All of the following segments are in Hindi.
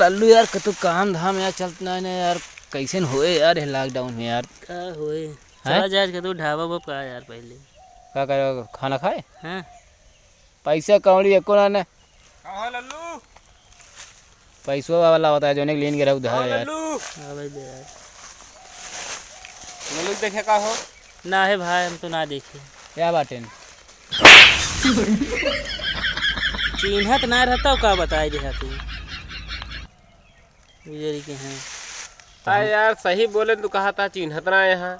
लल्लू यार कतु काम धाम यार चलता ना यार कैसे होए यार लॉकडाउन में यार का होए चला जाए के तो ढाबा वब का यार पहले क्या करो खाना खाए हैं पैसा कौड़ी एको ना कहाँ लल्लू पैसों वाला होता है जो ने लेन गिरा उधार यार लल्लू हाँ भाई दे यार लल्लू देखे का हो ना है भाई हम तो ना देखे क्या बाटे चिन्हत ना रहता का बताए दे तू गुजरी के हैं हाँ यार सही बोले तू कहा था चिन्हत ना यहाँ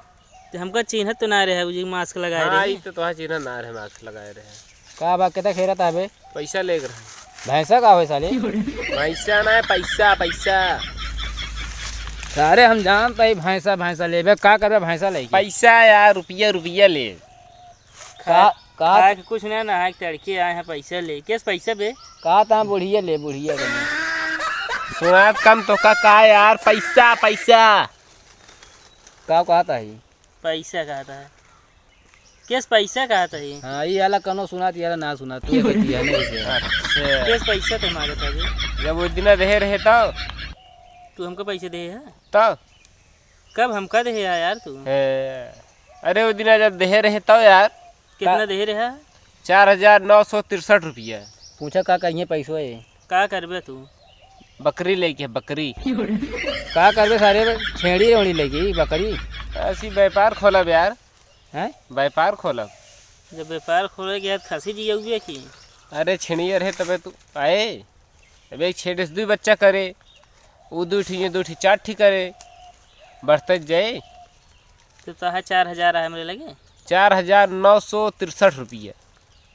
तो हमका चिन्हत तो ना रहे उजी मास्क लगाए हाँ रहे ई तो तुहा चिन्ह ना रहे मास्क लगाए रहे का बा कितना खेरा था बे पैसा ले रहे भैंसा का हो साले पैसा ना है पैसा पैसा सारे हम जानते ही भैंसा भैंसा लेबे का करबे भैंसा लेके पैसा यार रुपया रुपया ले का खा के कुछ ना नहा के तड़के आए हैं पैसा ले किस पैसा बे का ता बुढ़िया ले बुढ़िया बने सुना कम तो का यार पैसा पैसा का कहता ही पैसा कहता है किस पैसा कहता है हाँ ये वाला कनो सुना ये वाला ना सुना तू कहती है नहीं से अच्छा किस पैसा तो मांगता है जब वो दिन रहे तो तू हमको पैसे दे है तो कब हमका दे है यार तू अरे वो दिन जब दे रहे तो यार कितना दे रहा 4,963 रुपया पूछा का कहिए पैसो है का करबे तू बकरी लेके बकरी का करबे सारे छेड़ी रोड़ी लेगी बकरी ऐसी व्यापार खोलब यार हैं व्यापार खोलब जब व्यापार खोले के बाद खांसी जी हुए की अरे छेड़िए रहे तबे तू आए अब एक छेड़े से 2 बच्चा करे वो 2 ठी 4 ठी करे बढ़ते जाए तो ताहा 4,000 है मेरे लगे 4,963 रुपया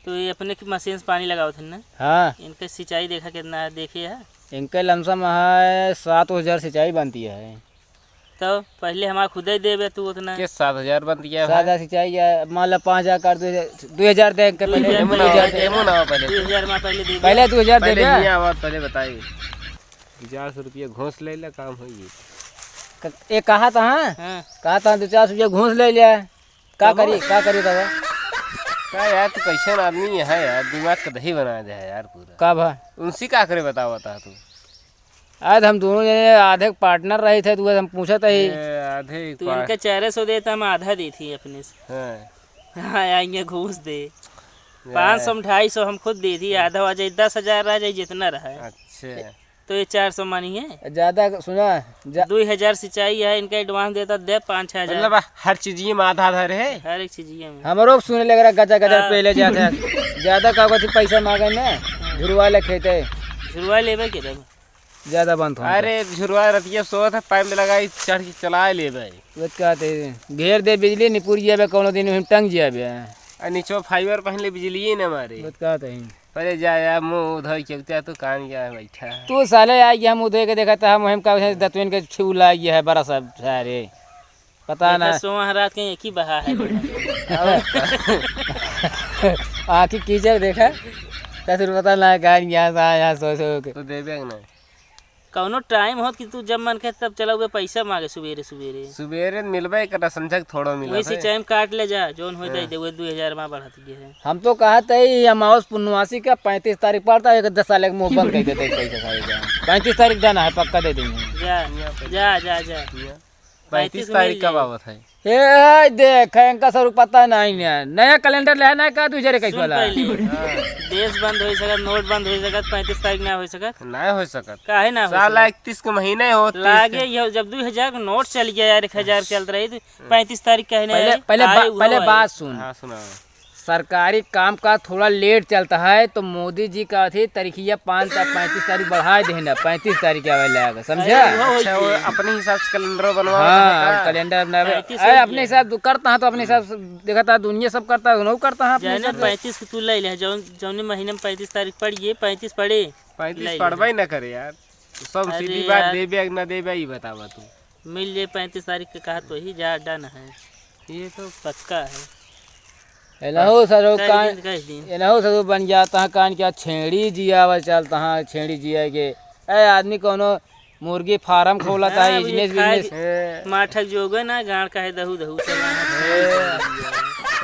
तो ये अपने की मशीन से पानी लगाओ थे ना हाँ इनका सिंचाई देखा कितना है देखे है इनके लमसम है 7,000 सिंचाई बनती है तो पहले हमारा खुद ही देवे तू उतना के 7,000 बन दिया 7,000 सिंचाई है मान लो 5,000 कर 2,000 दे के पहले 2,000 पहले 2,000 में पहले दे पहले 2,000 दे पहले दिया। नहीं आवा पहले बताइए 400 रुपया घोंस ले काम होई एक कहा था हाँ हाँ कहा था 2-4 रुपया घूस ले लिया का करी तब क्या यार तू कैसे आदमी है यार दिमाग का दही बना दे यार पूरा का भा उनसे क्या करे बताओ बता तू आज हम दोनों जने आधे पार्टनर रहे थे तो हम पूछा था ही आधे तू इनका 400 देता मैं आधा दी थी अपने से हाँ हाँ आएंगे घूस दे 500 में 250 हम खुद दे दी आधा आ जाए 10,000 आ जाए जितना रहा है अच्छा तो ये 400 मानी है ज्यादा सुना 2,000 सिंचाई है इनका एडवांस देता दे 5-6,000 मतलब हर चीज में आधा आधा रहे हर एक चीज में हमरो सुने लग रहा गजा गजा पहले जाते ज्यादा का पैसा मांगे ना झुरवा ले खेते शुरुआ लेबे के तब ज्यादा बंद हो अरे झुरवा रतिया सोत है पाइप में लगाई चढ़ के चला ले भाई वो कहते घेर दे बिजली निपुर जाबे कोनो दिन हम टंग जाबे और नीचो फाइबर पहले बिजली न मारे वो कहते पहले जा मुँह उधर चलता तो कान गया बैठा है तू साले आ गया हम उधर के देखा था हम का दतवेन के छिउला आ गया है बड़ा सा सारे पता ना सोमा रात के एक ही बहा है आखिर कीचड़ देखा कैसे पता ना गाड़ी यहाँ सो के तो देवे ना कौनो टाइम हो कि तू जब मन करे तब चला हुए पैसा मांगे सवेरे सवेरे सुबेरे मिलबे करा समझक थोड़ा मिला वही सिंचाई में काट ले जा जोन हो जाए वो 2,000 में बढ़ा दिए है हम तो कहा था ही अमावस पूर्णवासी का 35 तारीख पड़ता है 10 साल के मुँह बंद कर देते पैसा सारे 35 तारीख जाना है पक्का दे देंगे जा जा जा जा 35 तारीख का बाबत है ए देख इनका सर पता नहीं नया कैलेंडर ले ना का तुझे कैसे वाला देश बंद हो सकत नोट बंद हो सकत 35 तारीख ना हो सकत ना हो सकत काहे ना हो साला 31 के महीने हो लागे ये जब 2,000 का नोट चल गया यार 1,000 चल रही तो 35 तारीख काहे ना पहले बात सुन हाँ सुना सरकारी काम का थोड़ा लेट चलता है तो मोदी जी का थी तारीखिया 35 तारीख बढ़ा देना 35 तारीख आवे लगेगा समझा अच्छा वो अपने हिसाब से कैलेंडर बनवा हाँ कैलेंडर अपने हिसाब करता है तो अपने हिसाब से देखा था दुनिया सब करता है करता है 35 की तू ले ले जौन महीने में 35 तारीख पड़ी 35 पड़े 35 पढ़वाई ना करे यार सब सीधी बात देबे ना देबे ही बतावा तू मिल जाए 35 तारीख के कहा तो ही जा डन है ये तो पक्का है एनहो सरो कह दिन एनहो सरो बन जाता है कान क्या छेड़ी जिया चलता है छेड़ी जिया के ए आदमी कोनो मुर्गी फार्म खोलता है बिजनेस माठक जोगे ना गाड़ का है दहू दहू चला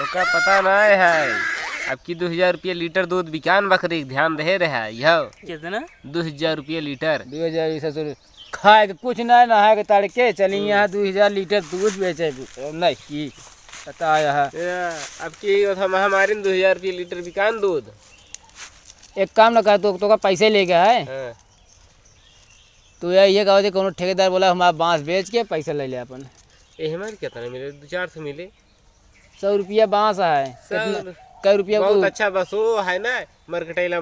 ओका पता ना है अब की 2000 रुपये लीटर दूध बिकान बकरी ध्यान दे रहा है यह कितना 2000 रुपये लीटर 2000 ससुर खाए के कुछ ना नहाए के तड़के चली यहाँ 2000 लीटर दूध बेचे नहीं की पता यहाँ अब की हमारे 2000 रुपये लीटर बिकान दूध। एक काम ना कर तो का पैसे ले गया है हाँ। तो ये कहो थी कोनो ठेकेदार बोला हमारा बांस बेच के पैसा ले ले अपन ये हमारे कितना मिले 200-400 मिले 100 रुपया बांस है कितना कई रुपया बहुत अच्छा बस वो है ना मरकटैला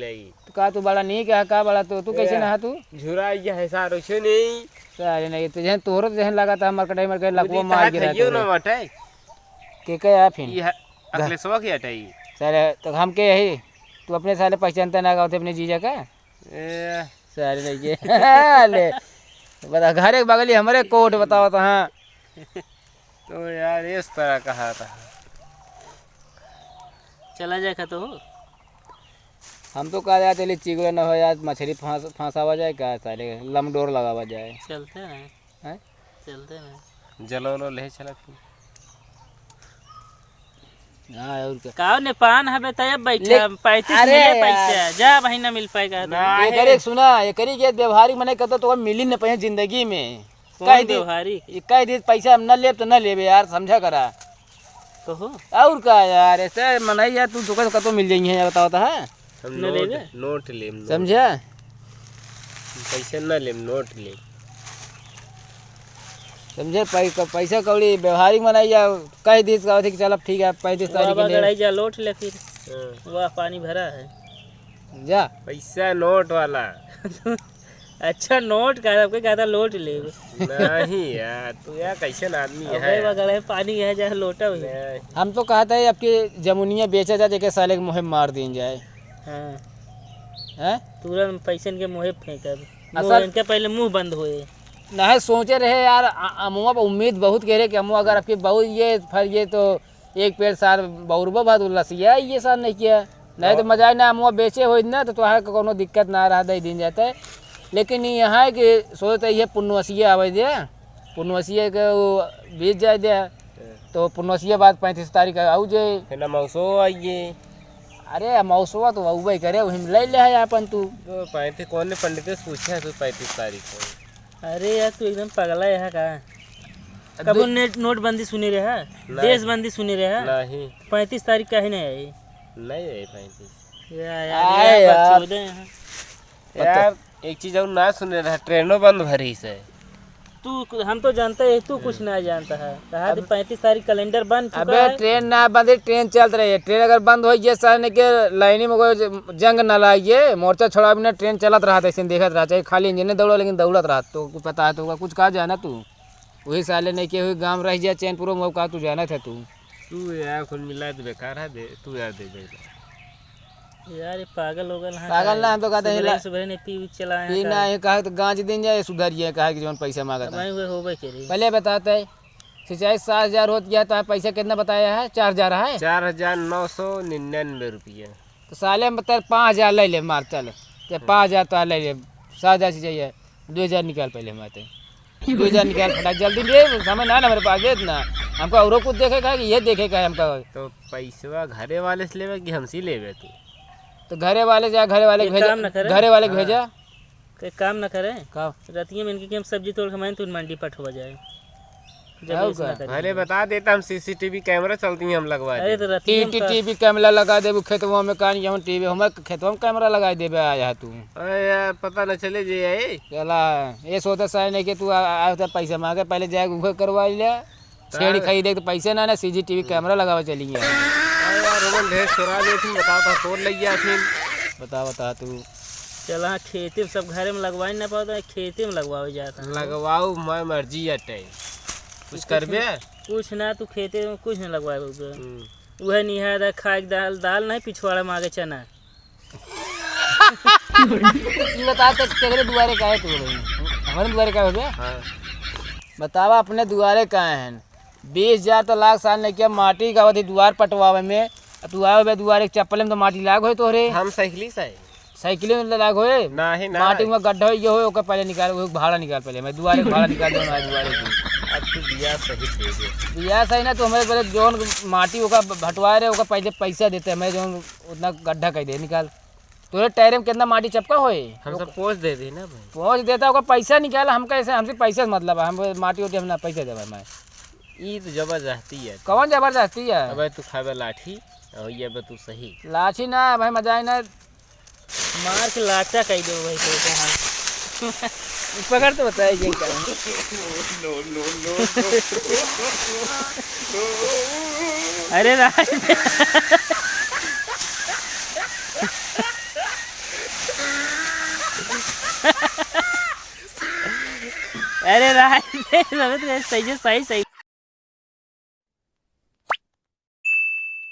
ही तो का तू बड़ा नहीं कहा का बड़ा तो तू कैसे नहा तू झुरा ये है सारो छे नहीं सारे नहीं तो जहन तोहरो जहन लगा था मरकटाई लकवा मार गिरा यो ना बटे के कया फिर ये अखलेसवा की हटाई सारे तो हम के यही तू अपने साले पहचानता ना गाँव थे अपने जीजा का ए सारे नहीं के ले बता घर एक बगली हमारे कोट बताओ तो हाँ तो यार इस तरह कहा था चला जाए तो हो हम तो कहा जाते चिगड़ा न हो यार मछली फांसावा जाए क्या सारे लमडोर लगावा जाए चलते ना हैं चलते ना जलो ले चला हाँ और क्या काव ने पान हमें तब बैठा ले- 35 अरे मिले यार। पैसा जा भाई ना मिल पाएगा तो। ये करे सुना ये करी के व्यवहारिक मने कहता तो मिली न पहे जिंदगी में कौन व्यवहारिक कह दी पैसा हम न ले तो न लेबे यार समझा करा तो हो और का यार ऐसे मनाई यार तू दुकान कतो मिल जाएंगे यार बताओ तो है हम न लेबे? नोट ले समझा पैसे न ले नोट ले समझे पैसा कौड़ी व्यवहारिक मनाई या कह दी कि चल अब ठीक है 35 तारीख बाबा के गड़ाई लिए जा लौट ले फिर हाँ। वाह पानी भरा है जा पैसा नोट वाला अच्छा नोट का आपके कहा था लौट ले नहीं यार तू यार कैसे आदमी है अबे गड़ाई पानी है जा लोटा हुई नहीं। हम तो कहते हैं आपकी जमुनिया बेचा जाए जेके साले के मुँह मार दी जाए हाँ हैं तुरंत पैसे के मुँह फेंका असल- इनके पहले मुंह बंद हुए नहीं सोचे रहे यार अमुआ पर उम्मीद बहुत कह रहे कि अमुआ अगर आपकी बहुत ये फिर ये तो एक पेड़ साल बहुरबा बहुत लसिया ये साल नहीं किया नहीं तो मजा ना अमुआ बेचे हो ना तो तुहार को कोनो दिक्कत ना रहा दे दिन जाता है लेकिन यहाँ है कि सोचते ये पुण्यवसिया आवे दे पुण्यवसिया के वो बीत जाए दे तो पुण्यवसिया बाद 35 तारीख आऊ जाए फिर ना मौसो आइए अरे मौसवा तो वही करे वही ले ले है अपन तू तो 35 कौन ने पंडित से पूछा है तो 35 तारीख को अरे यार तू एकदम पगला है का कबो नोटबंदी सुनी रहा देशबंदी सुनी रहा नहीं 35 तारीख का ही नहीं आई नहीं है 35 आए यार। बकचोदे हैं। यार एक चीज और ना सुन रहा ट्रेनों बंद भरी से तू हम तो जानते हैं तू कुछ ना जानता है कहा 35 तारीख कैलेंडर बन चुका अबे है ट्रेन ना बंद है, ट्रेन चल रही है ट्रेन अगर बंद हो ये साल के लाइनी में कोई जंग ना लाइए मोर्चा छोड़ा बिना ट्रेन चलत रहा था ऐसे देखत रहा चाहे खाली इंजन दौड़ा लेकिन दौड़त रहा तो पता है तो कुछ कहा जाना तू वही साले नहीं के हुई गाँव रह जाए चैनपुर में कहा तू जाना था तू यार कुल मिला तो बेकार है दे तू यार दे दे यार ये पागल हो गए पागल ना हम तो कहते हैं सुबह ने पी चलाए ये ना ये कहा तो गांज दिन जाए सुधरिए कहा कि जो पैसा मांगा था हुए होबे करे पहले बताते है सिंचाई 7,000 हो गया तो पैसा कितना बताया है 4,000 है 4,999 रुपये तो साले में बता 5,000 ले ले मार चल 5,000 तो ले ले 7,000 से चाहिए 2,000 निकाल पहले माते 2,000 निकाल फटा जल्दी ले समय ना मेरे पास दे ना हमको औरों कुछ देखेगा कि ये देखेगा हमका तो पैसा घरे वाले से लेवे कि हमसे लेवे तू तो घरे वाले जा घरे वाले एक भेजा काम ना करे? घरे वाले भेजा कोई काम ना करे का रतिया में इनकी हम सब्जी तोड़ के मैं तू मंडी पट हो जाए जब आओ ऐसा ना का? करे। अरे बता देता हम सीसीटीवी कैमरा चलती हैं हम लगवा अरे दे तो रतिया में टीवी कैमरा लगा देबू खेतवा में कहानी हम टीवी हम खेतवा में कैमरा लगा देबे आया तू अरे यार पता न चले जे आए चला ये सोचा सारे नहीं कि तू आया था पैसा मांगे पहले जाए उसे करवा लिया छेड़ी खरीदे तो पैसे ना सीसीटीवी कैमरा लगावा चलिए यार रोमन ढेर छोड़ा देती बताओ तो तोड़ लग गया फिर बता तू चल हाँ खेती में सब घरे में लगवा नहीं पाता खेती में लगवाओ जाता लगवाओ मैं मर्जी अटे कुछ करबे कुछ ना तू खेती में कुछ नहीं लगवाए वह निहार खाए दाल दाल नहीं पिछवाड़ा में आगे चना तू बता तेरे दुआरे का है तू हमारे दुआरे का हो गया हाँ बतावा अपने दुआरे का है 20,000 तो लाख साल ने किया माटी का होती दुआर पटवावे में तू आवे दुआरे के चप्पल में तो माटी लाग हो तोरे हम साइकिली से साइकिल में लाग होए नहीं ना माटी में गड्ढा ये हो ओके पहले निकाल वो भाड़ा निकाल पहले मैं दुआरे का भाड़ा निकाल दूंगा दुआरे की अब तू बिया सही दे दे। बिया सही ना तो हमारे पहले जोन माटी ओका भटवाए रहे ओका पहले पैसा देते हमें जो उतना गड्ढा कह दे निकाल तोरे टायर में कितना माटी चपका होए हम सब पोच दे दी ना भाई। पहुँच देता ओका पैसा निकाला हम कैसे हमसे पैसे से मतलब है हम माटी उटी हम ना पैसे देवे मैं ई तो जबरदस्ती है। कौन जबरदस्ती है अबे तू खावे लाठी और ये बे तू सही। लाठी ना भाई मजा आई ना मार के लाचा कह दो भाई तो हाँ पकड़ तो बताए ये करेंगे अरे राज अरे राज सही सही